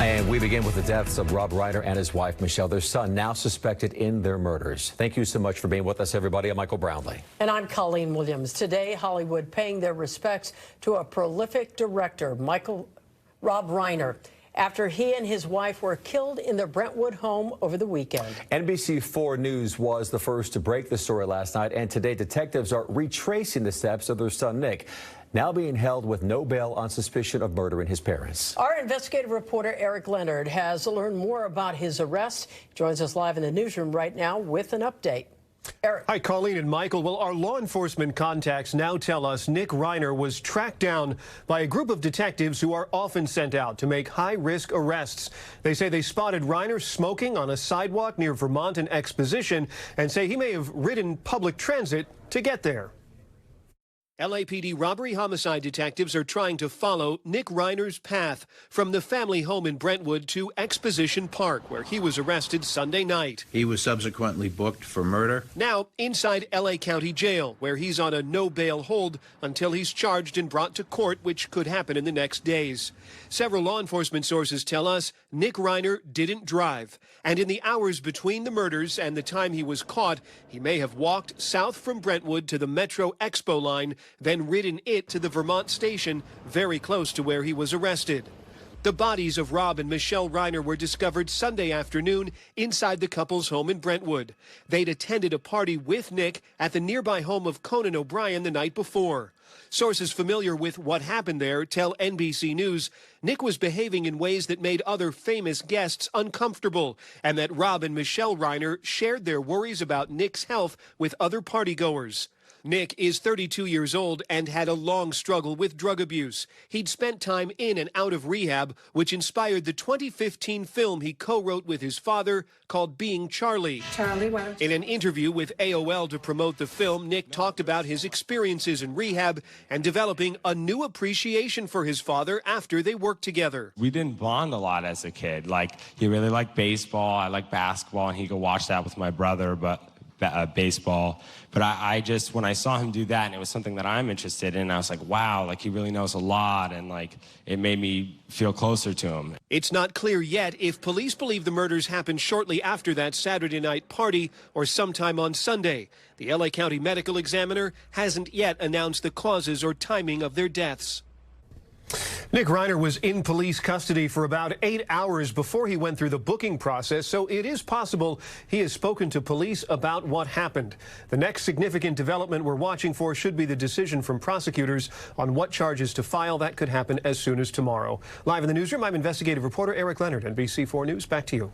And we begin with the deaths of Rob Reiner and his wife, Michelle, their son, now suspected in their murders. Thank you so much for being with us, everybody. I'm Michael Brownlee. And I'm Colleen Williams. Today, Hollywood paying their respects to a prolific director, Rob Reiner, after he and his wife were killed in their Brentwood home over the weekend. NBC4 News was the first to break the story last night, and today detectives are retracing the steps of their son, Nick, now being held with no bail on suspicion of murdering his parents. Our investigative reporter, Leonard, has learned more about his arrest. He joins us live in the newsroom right now with an update. Eric. Hi, Colleen and Michael. Well, our law enforcement contacts now tell us Nick Reiner was tracked down by a group of detectives who are often sent out to make high-risk arrests. They say they spotted Reiner smoking on a sidewalk near Vermont and Exposition and say he may have ridden public transit to get there. LAPD robbery homicide detectives are trying to follow Nick Reiner's path from the family home in Brentwood to Exposition Park, where he was arrested Sunday night. He was subsequently booked for murder. Now inside LA County Jail, where he's on a no-bail hold until he's charged and brought to court, which could happen in the next days. Several law enforcement sources tell us Nick Reiner didn't drive, and in the hours between the murders and the time he was caught, he may have walked south from Brentwood to the Metro Expo line, then ridden it to the Vermont station, very close to where he was arrested. The bodies of Rob and Michelle Reiner were discovered Sunday afternoon inside the couple's home in Brentwood. They'd attended a party with Nick at the nearby home of Conan O'Brien the night before. Sources familiar with what happened there tell NBC News Nick was behaving in ways that made other famous guests uncomfortable, and that Rob and Michelle Reiner shared their worries about Nick's health with other partygoers. Nick is 32 years old and had a long struggle with drug abuse. He'd spent time in and out of rehab, which inspired the 2015 film he co-wrote with his father called Being Charlie. In an interview with AOL to promote the film, Nick talked about his experiences in rehab and developing a new appreciation for his father after they worked together. We didn't bond a lot as a kid. Like, he really liked baseball, I liked basketball, and he could watch that with my brother, but baseball. But I just, when I saw him do that, and it was something that I'm interested in, I was like, wow, like, he really knows a lot, and like, it made me feel closer to him. It's not clear yet if police believe the murders happened shortly after that Saturday night party or sometime on Sunday. The LA County Medical Examiner hasn't yet announced the causes or timing of their deaths. Nick Reiner was in police custody for about 8 hours before he went through the booking process, so it is possible he has spoken to police about what happened. The next significant development we're watching for should be the decision from prosecutors on what charges to file. That could happen as soon as tomorrow. Live in the newsroom, I'm investigative reporter Leonard, NBC4 News. Back to you.